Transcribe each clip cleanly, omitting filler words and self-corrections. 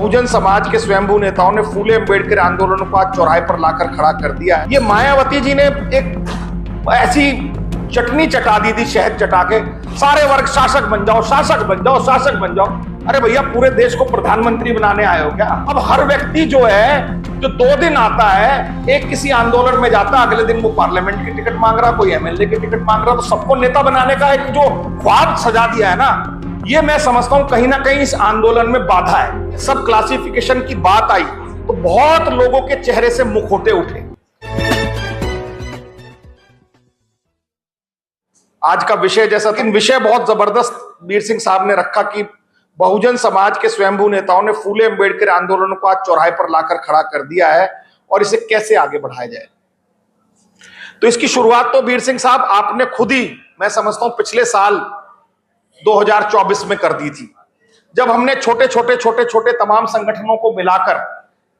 बहुजन समाज के स्वयंभू नेताओं ने फूले अम्बेडकर आंदोलन को आज चौराहे पर लाकर खड़ा कर दिया है। ये मायावती जी ने एक ऐसी चटनी चटा दी थी, शहद चटा के, सारे वर्ग शासक बन जाओ, शासक बन जाओ, शासक बन जाओ। अरे भैया, पूरे देश को प्रधानमंत्री बनाने आए हो क्या? अब हर व्यक्ति जो है, जो 2 दिन आता है, एक किसी आंदोलन में जाता है, अगले दिन वो पार्लियामेंट की टिकट मांग रहा, कोई एमएलए की टिकट मांग रहा, तो सबको नेता बनाने का एक जो ख्वाब सजा दिया है ना, ये मैं समझता हूं कहीं ना कहीं इस आंदोलन में बाधा है। सब क्लासिफिकेशन की बात आई तो बहुत लोगों के चेहरे से मुखौटे उठे। आज का विषय जैसा कि विषय बहुत जबरदस्त वीर सिंह साहब ने रखा कि बहुजन समाज के स्वयंभू नेताओं ने फूले अम्बेडकर आंदोलन को आज चौराहे पर लाकर खड़ा कर दिया है और इसे कैसे आगे बढ़ाया जाए। तो इसकी शुरुआत तो वीर सिंह साहब आपने खुद ही, मैं समझता हूं, पिछले साल 2024 में कर दी थी, जब हमने छोटे छोटे तमाम संगठनों को मिलाकर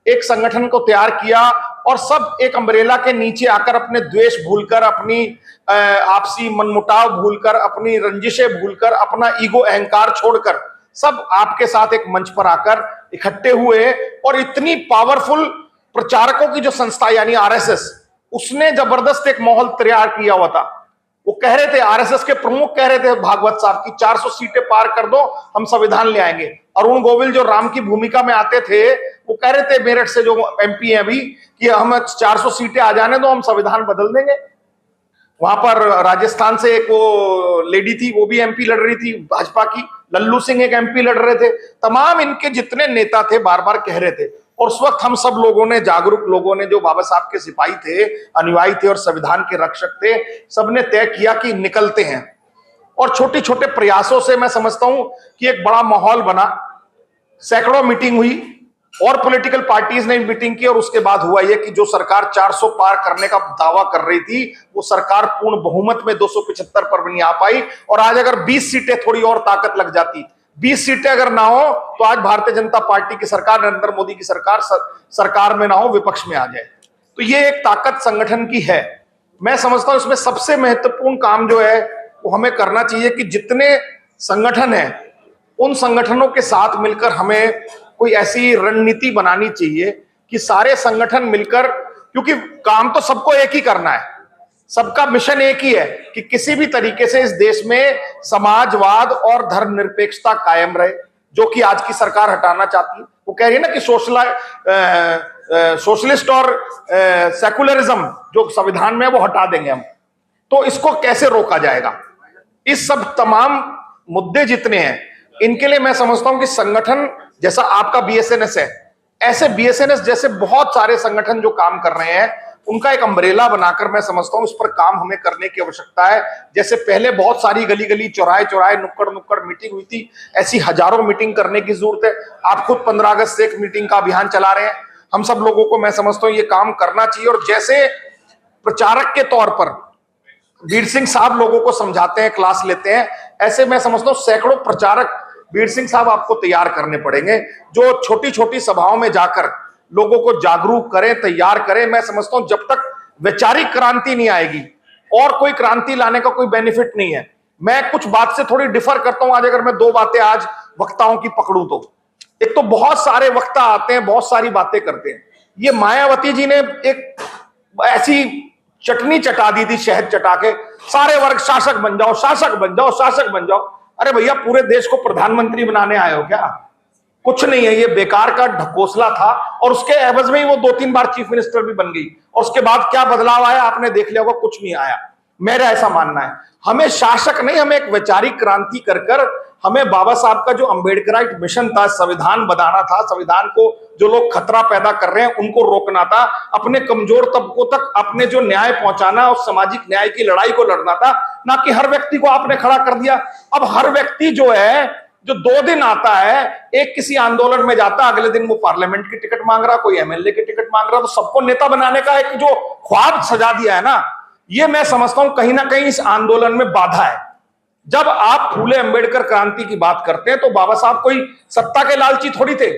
एक संगठन को तैयार किया और सब एक अम्ब्रेला के नीचे आकर अपने द्वेष भूलकर, अपनी आपसी मनमुटाव भूलकर, अपनी रंजिशें भूलकर, अपना ईगो अहंकार छोड़कर सब आपके साथ एक मंच पर आकर इकट्ठे हुए। और इतनी पावरफुल प्रचारकों की जो संस्था यानी आरएसएस, उसने जबरदस्त एक माहौल तैयार किया हुआ था। वो कह रहे थे, आरएसएस के प्रमुख कह रहे थे भागवत साहब की 400 सीटें पार कर दो, हम संविधान ले आएंगे। अरुण गोविल जो राम की भूमिका में आते थे, वो कह रहे थे मेरठ से जो एमपी है अभी, कि हम 400 सीटें आ जाने दो, हम संविधान बदल देंगे। वहां पर राजस्थान से एक वो लेडी थी, वो भी एमपी लड़ रही थी भाजपा की, लल्लू सिंह एक एमपी लड़ रहे थे। तमाम इनके जितने नेता थे बार बार कह रहे थे। और उस वक्त हम सब लोगों ने, जागरूक लोगों ने, जो बाबा साहब के सिपाही थे, अनुयायी थे और संविधान के रक्षक थे, सबने तय किया कि निकलते हैं। और छोटे छोटे प्रयासों से मैं समझता हूं कि एक बड़ा माहौल बना। सैकड़ों मीटिंग हुई और पॉलिटिकल पार्टीज ने मीटिंग की, और उसके बाद हुआ यह कि जो सरकार 400 पार करने का दावा कर रही थी, वो सरकार पूर्ण बहुमत में 275 पर भी नहीं आ पाई। और आज अगर 20 सीटें थोड़ी और ताकत लग जाती, 20 सीटें अगर ना हो, तो आज भारतीय जनता पार्टी की सरकार, नरेंद्र मोदी की सरकार में ना हो, विपक्ष में आ जाए। तो ये एक ताकत संगठन की है। मैं समझता हूं इसमें सबसे महत्वपूर्ण काम जो है वो हमें करना चाहिए कि जितने संगठन हैं, उन संगठनों के साथ मिलकर हमें कोई ऐसी रणनीति बनानी चाहिए कि सारे संगठन मिलकर, क्योंकि काम तो सबको एक ही करना है, सबका मिशन एक ही है कि किसी भी तरीके से इस देश में समाजवाद और धर्मनिरपेक्षता कायम रहे, जो कि आज की सरकार हटाना चाहती है। वो कह रही है ना कि सोशलिस्ट और सेकुलरिज्म जो संविधान में है वो हटा देंगे हम। तो इसको कैसे रोका जाएगा? इस सब तमाम मुद्दे जितने हैं, इनके लिए मैं समझता हूं कि संगठन जैसा आपका बीएसएनएस है, ऐसे बीएसएनएस जैसे बहुत सारे संगठन जो काम कर रहे हैं, उनका एक अम्ब्रेला बनाकर मैं समझता हूं इस पर काम हमें करने की आवश्यकता है। जैसे पहले बहुत सारी गली गली, चौराहे चौराहे, नुक्कड़ नुक्कड़ मीटिंग हुई थी, ऐसी हजारों मीटिंग करने की जरूरत है। आप खुद 15 अगस्त से एक मीटिंग का अभियान चला रहे हैं। हम सब लोगों को मैं समझता हूं ये काम करना चाहिए। और जैसे प्रचारक के तौर पर वीर सिंह साहब लोगों को समझाते हैं, क्लास लेते हैं, ऐसे मैं समझता हूं सैकड़ों प्रचारक वीर सिंह साहब आपको तैयार करने पड़ेंगे, जो छोटी छोटी सभाओं में जाकर लोगों को जागरूक करें, तैयार करें। मैं समझता हूं जब तक वैचारिक क्रांति नहीं आएगी और कोई क्रांति लाने का कोई बेनिफिट नहीं है। मैं कुछ बात से थोड़ी डिफर करता हूं। आज अगर मैं 2 बातें आज वक्ताओं की पकड़ूं तो एक तो बहुत सारे वक्ता आते हैं, बहुत सारी बातें करते हैं। ये मायावती जी ने एक ऐसी चटनी चटा दी थी, शहद चटा के, सारे वर्ग शासक बन जाओ, शासक बन जाओ, शासक बन जाओ। अरे भैया, पूरे देश को प्रधानमंत्री बनाने आए हो क्या? कुछ नहीं है, ये बेकार का ढकोसला था। और उसके एवज में ही वो 2-3 बार चीफ मिनिस्टर भी बन गई। और उसके बाद क्या बदलाव आया आपने देख लिया होगा, कुछ नहीं आया। मेरा ऐसा मानना है, हमें शासक नहीं, हमें एक वैचारिक क्रांति कर हमें बाबा साहब का जो अम्बेडकराइट मिशन था, संविधान बनाना था, संविधान को जो लोग खतरा पैदा कर रहे हैं उनको रोकना था, अपने कमजोर तबकों तक अपने जो न्याय पहुंचाना और सामाजिक न्याय की लड़ाई को लड़ना था, ना कि हर व्यक्ति को आपने खड़ा कर दिया। अब हर व्यक्ति जो है, जो 2 दिन आता है, एक किसी आंदोलन में जाता, अगले दिन वो पार्लियामेंट की टिकट मांग रहा, कोई एमएलए की टिकट मांग रहा, तो सबको नेता बनाने का एक जो ख्वाब सजा दिया है ना, ये मैं समझता हूं कहीं ना कहीं इस आंदोलन में बाधा है। जब आप फूले अम्बेडकर क्रांति की बात करते हैं तो बाबा साहब कोई सत्ता के लालची थोड़ी थे।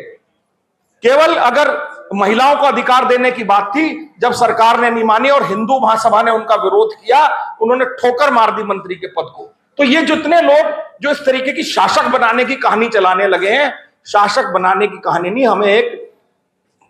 केवल अगर महिलाओं को अधिकार देने की बात थी, जब सरकार ने नहीं मानी और हिंदू महासभा ने उनका विरोध किया, उन्होंने ठोकर मार दी मंत्री के पद को। तो ये जितने लोग जो इस तरीके की शासक बनाने की कहानी चलाने लगे हैं, शासक बनाने की कहानी नहीं, हमें एक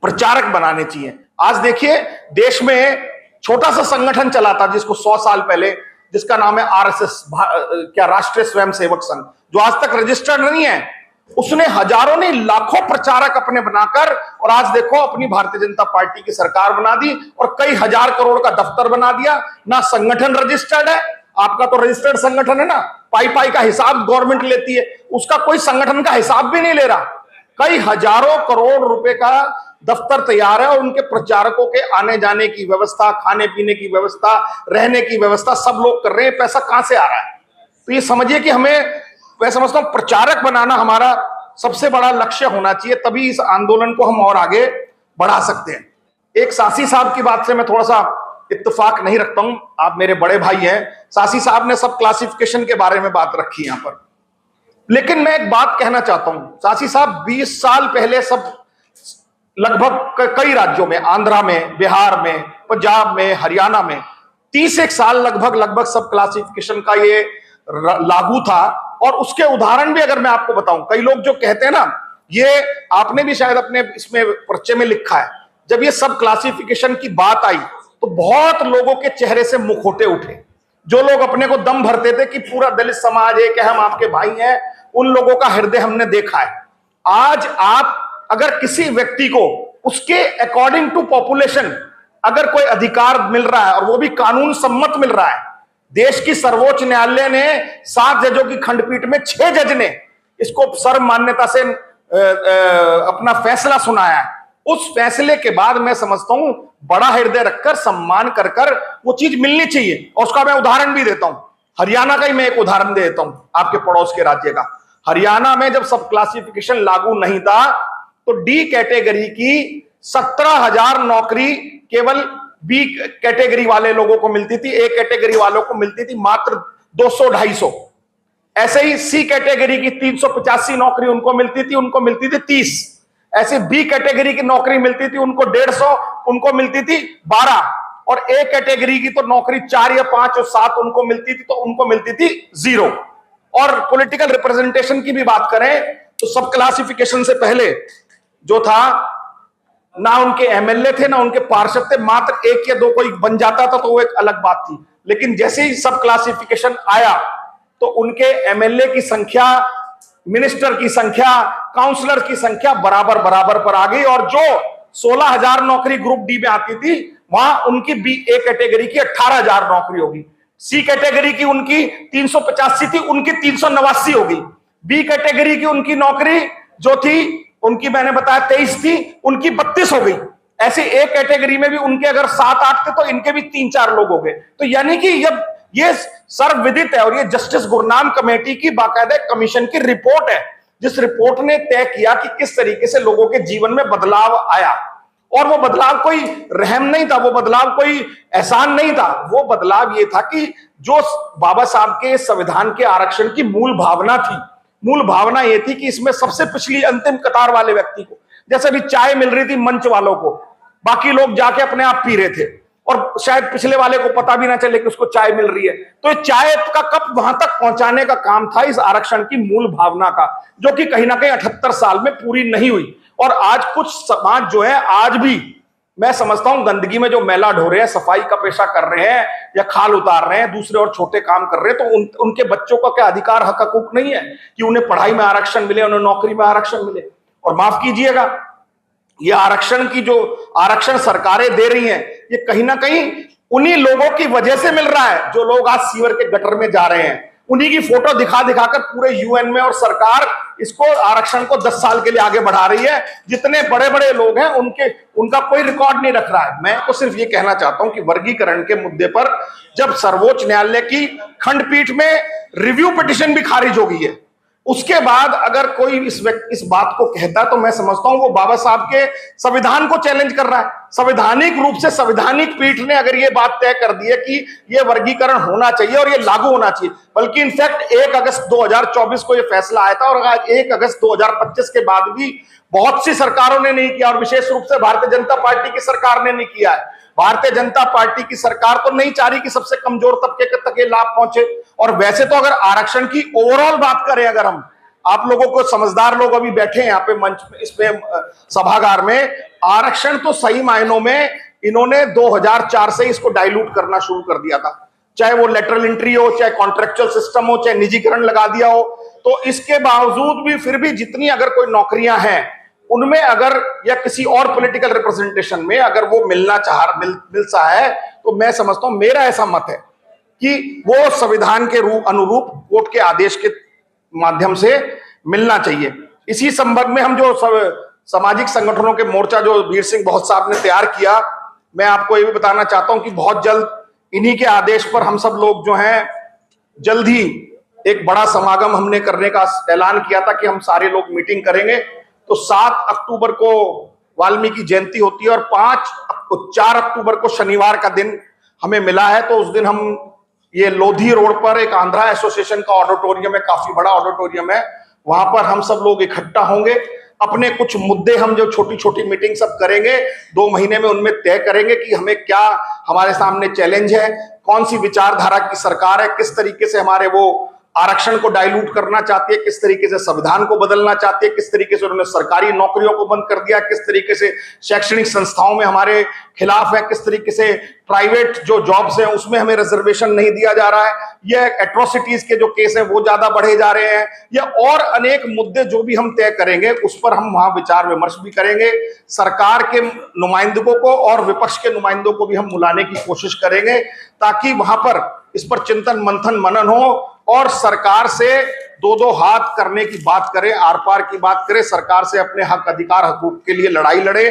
प्रचारक बनाने चाहिए। आज देखिए, देश में छोटा सा संगठन चला था जिसको 100 साल पहले, जिसका नाम है आरएसएस, क्या राष्ट्रीय स्वयंसेवक संघ, जो आज तक रजिस्टर्ड नहीं है। उसने हजारों नहीं लाखों प्रचारक अपने बनाकर, और आज देखो अपनी भारतीय जनता पार्टी की सरकार बना दी और कई हजार करोड़ का दफ्तर बना दिया। ना संगठन रजिस्टर्ड है, आपका तो रजिस्टर्ड संगठन है ना, पाई पाई का हिसाब गवर्नमेंट लेती है, उसका कोई संगठन का हिसाब भी नहीं ले रहा। कई हजारों करोड़ रुपए का दफ्तर तैयार है और उनके प्रचारकों के आने जाने की व्यवस्था, खाने पीने की व्यवस्था, रहने की व्यवस्था सब लोग कर रहे हैं। पैसा कहां से आ रहा है? तो ये समझिए कि हमें, मैं समझता हूं, प्रचारक बनाना हमारा सबसे बड़ा लक्ष्य होना चाहिए, तभी इस आंदोलन को हम और आगे बढ़ा सकते हैं। एक सासी साहब की बात से मैं थोड़ा सा इत्तेफाक नहीं रखता हूं, आप मेरे बड़े भाई हैं। सासी साहब ने सब क्लासिफिकेशन के बारे में बात रखी यहां पर, लेकिन मैं एक बात कहना चाहता हूं। सासी साहब 20 साल पहले सब लगभग कई राज्यों में, आंध्रा में, बिहार में, पंजाब में, हरियाणा में 31 साल लगभग सब क्लासिफिकेशन का ये लागू था। और उसके उदाहरण भी अगर मैं आपको बताऊं, कई लोग जो कहते हैं ना, ये आपने भी शायद अपने इसमें पर्चे में लिखा है, जब ये सब क्लासिफिकेशन की बात आई तो बहुत लोगों के चेहरे से मुखौटे उठे। जो लोग अपने को दम भरते थे कि पूरा दलित समाज है, कि हम आपके भाई हैं, उन लोगों का हृदय हमने देखा है। आज आप अगर किसी व्यक्ति को उसके अकॉर्डिंग टू पॉपुलेशन अगर कोई अधिकार मिल रहा है और वो भी कानून सम्मत मिल रहा है, देश की सर्वोच्च न्यायालय ने 7 जजों की खंडपीठ में 6 जज ने इसको सर्व मान्यता से अपना फैसला सुनाया है। उस फैसले के बाद मैं समझता हूं बड़ा हृदय रखकर, सम्मान कर कर वो चीज मिलनी चाहिए। और उसका मैं उदाहरण भी देता हूं, हरियाणा का ही मैं एक उदाहरण दे देता हूं, आपके पड़ोस के राज्य का। हरियाणा में जब सब क्लासिफिकेशन लागू नहीं था तो डी कैटेगरी की 17,000 नौकरी केवल बी कैटेगरी वाले लोगों को मिलती थी, ए कैटेगरी वालों को मिलती थी मात्र 200-250। ऐसे ही सी कैटेगरी की 385 नौकरी उनको मिलती थी, उनको मिलती थी 30। ऐसे बी कैटेगरी की नौकरी मिलती थी उनको 150, उनको मिलती थी 12। और ए कैटेगरी की तो नौकरी 4 या 5 और 7 उनको मिलती थी, तो उनको मिलती थी 0। और पॉलिटिकल रिप्रेजेंटेशन की भी बात करें तो सब क्लासिफिकेशन से पहले जो था, ना उनके एमएलए थे ना उनके पार्षद थे, मात्र 1 या 2 कोई बन जाता था तो वो एक अलग बात थी। लेकिन जैसे ही सब क्लासिफिकेशन आया तो उनके एमएलए की संख्या, मिनिस्टर की संख्या, काउंसलर की संख्या बराबर पर आ गई। और जो 16,000 नौकरी ग्रुप डी में आती थी, वहां उनकी बी ए कैटेगरी की 18,000 नौकरी होगी। सी कैटेगरी की उनकी 385 थी, उनकी 389 होगी। बी कैटेगरी की उनकी नौकरी जो थी, उनकी मैंने बताया 23 थी, उनकी 32 हो गई। ऐसे ए कैटेगरी में भी उनके अगर 7-8 थे तो इनके भी 3-4 लोग हो गए। तो यानी कि ये सर्वविदित है, और ये जस्टिस गुरनाम कमेटी की बाकायदा कमीशन की रिपोर्ट है, जिस रिपोर्ट ने तय किया कि किस तरीके से लोगों के जीवन में बदलाव आया। और वो बदलाव कोई रहम नहीं था, वो बदलाव कोई एहसान नहीं था, वो बदलाव ये था कि जो बाबा साहब के संविधान के आरक्षण की मूल भावना थी, मूल भावना ये थी कि इसमें सबसे पिछली अंतिम कतार वाले व्यक्ति को, जैसे भी चाय मिल रही थी मंच वालों को, बाकी लोग जाके अपने आप पी रहे थे और शायद पिछले वाले को पता भी ना चले कि उसको चाय मिल रही है, तो चाय का कप वहां तक पहुंचाने का काम था इस आरक्षण की मूल भावना का, जो कि कहीं ना कहीं 78 साल में पूरी नहीं हुई। और आज कुछ समाज जो है, आज भी मैं समझता हूं गंदगी में जो मैला ढो रहे हैं, सफाई का पेशा कर रहे हैं या खाल उतार रहे हैं, दूसरे और छोटे काम कर रहे हैं, तो उनके बच्चों का क्या अधिकार, हक हकूक नहीं है कि उन्हें पढ़ाई में आरक्षण मिले, उन्हें नौकरी में आरक्षण मिले? और माफ कीजिएगा, ये आरक्षण की जो आरक्षण सरकारें दे रही हैं, ये कहीं ना कहीं उन्हीं लोगों की वजह से मिल रहा है जो लोग आज सीवर के गटर में जा रहे हैं। उन्हीं की फोटो दिखा दिखाकर पूरे यूएन में और सरकार इसको, आरक्षण को 10 साल के लिए आगे बढ़ा रही है। जितने बड़े बड़े लोग हैं उनका कोई रिकॉर्ड नहीं रख रहा है। मैं तो सिर्फ ये कहना चाहता हूं कि वर्गीकरण के मुद्दे पर जब सर्वोच्च न्यायालय की खंडपीठ में रिव्यू पिटिशन भी खारिज हो गई है, उसके बाद अगर कोई इस बात को कहता, तो मैं समझता हूं वो बाबा साहब के संविधान को चैलेंज कर रहा है। संवैधानिक रूप से संवैधानिक पीठ ने अगर ये बात तय कर दी है कि ये वर्गीकरण होना चाहिए और ये लागू होना चाहिए, बल्कि इनफैक्ट 1 अगस्त 2024 को ये फैसला आया था और आज 1 अगस्त 2025 के बाद भी बहुत सी सरकारों ने नहीं किया, और विशेष रूप से भारतीय जनता पार्टी की सरकार ने नहीं किया है। भारतीय जनता पार्टी की सरकार तो नहीं चाह रही कि सबसे कमजोर तबके तक ये लाभ पहुंचे। और वैसे तो अगर आरक्षण की ओवरऑल बात करें अगर हम, आप लोगों को, समझदार लोग अभी बैठे हैं यहाँ पे मंच में, इसमें सभागार में, आरक्षण तो सही मायनों में इन्होंने 2004 से इसको डाइल्यूट करना शुरू कर दिया था, चाहे वो लेटरल एंट्री हो, चाहे कॉन्ट्रेक्चुअल सिस्टम हो, चाहे निजीकरण लगा दिया हो। तो इसके बावजूद भी फिर भी जितनी अगर कोई नौकरियां हैं उनमें अगर, या किसी और पॉलिटिकल रिप्रेजेंटेशन में अगर वो मिल सा है, तो मैं समझता हूं, मेरा ऐसा मत है कि वो संविधान के अनुरूप कोर्ट के आदेश के माध्यम से मिलना चाहिए। इसी संबंध में हम जो सामाजिक संगठनों के मोर्चा जो वीर सिंह बहुत साहब ने तैयार किया, मैं आपको ये भी बताना चाहता हूं कि बहुत जल्द इन्हीं के आदेश पर हम सब लोग जो हैं, जल्द ही एक बड़ा समागम हमने करने का ऐलान किया था कि हम सारे लोग मीटिंग करेंगे। तो 7 अक्टूबर को वाल्मीकि जयंती होती है और 4 अक्टूबर को शनिवार का दिन हमें मिला है। तो उस दिन हम ये लोधी रोड पर एक आंध्रा एसोसिएशन का ऑडिटोरियम है, काफी बड़ा ऑडिटोरियम है, वहां पर हम सब लोग इकट्ठा होंगे। अपने कुछ मुद्दे हम जो छोटी छोटी मीटिंग सब करेंगे 2 महीने में, उनमें तय करेंगे कि हमें क्या, हमारे सामने चैलेंज है, कौन सी विचारधारा की सरकार है, किस तरीके से हमारे वो आरक्षण को डाइल्यूट करना चाहती है, किस तरीके से संविधान को बदलना चाहती है, किस तरीके से उन्होंने सरकारी नौकरियों को बंद कर दिया, किस तरीके से शैक्षणिक संस्थाओं में हमारे खिलाफ है, किस तरीके से प्राइवेट जो जॉब्स हैं उसमें हमें रिजर्वेशन नहीं दिया जा रहा है, यह एट्रोसिटीज के जो केस हैं वो ज्यादा बढ़े जा रहे हैं, या और अनेक मुद्दे जो भी हम तय करेंगे उस पर हम वहां विचार विमर्श भी करेंगे। सरकार के नुमाइंदों को और विपक्ष के नुमाइंदों को भी हम बुलाने की कोशिश करेंगे, ताकि वहां पर इस पर चिंतन मंथन मनन हो और सरकार से 2-2 हाथ करने की बात करें, आर पार की बात करें, सरकार से अपने हक अधिकार हकूक के लिए लड़ाई लड़े।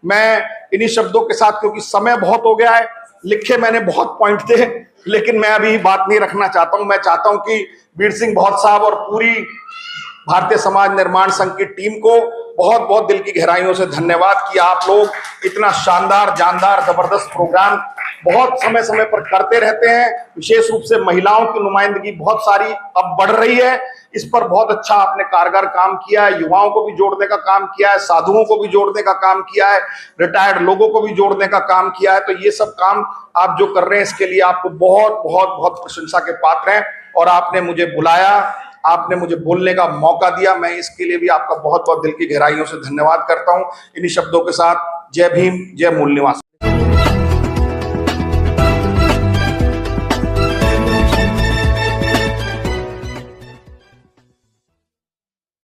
मैं इन्हीं शब्दों के साथ, क्योंकि समय बहुत हो गया है, लिखे मैंने बहुत पॉइंट थे, लेकिन मैं अभी बात नहीं रखना चाहता हूं। मैं चाहता हूं कि वीर सिंह बहुत साहब और पूरी भारतीय समाज निर्माण संघ की टीम को बहुत बहुत दिल की गहराइयों से धन्यवाद कि आप लोग इतना शानदार, जानदार, जबरदस्त प्रोग्राम बहुत समय समय पर करते रहते हैं। विशेष रूप से महिलाओं की नुमाइंदगी बहुत सारी अब बढ़ रही है, इस पर बहुत अच्छा आपने कारगर काम किया है। युवाओं को भी जोड़ने का काम किया है, साधुओं को भी जोड़ने का काम किया है, रिटायर्ड लोगों को भी जोड़ने का काम किया है। तो ये सब काम आप जो कर रहे हैं इसके लिए आपको बहुत बहुत बहुत प्रशंसा के पात्र हैं। और आपने मुझे बुलाया, आपने मुझे बोलने का मौका दिया, मैं इसके लिए भी आपका बहुत बहुत दिल की गहराइयों से धन्यवाद करता हूं। इन्हीं शब्दों के साथ जय भीम, जय मूल निवास।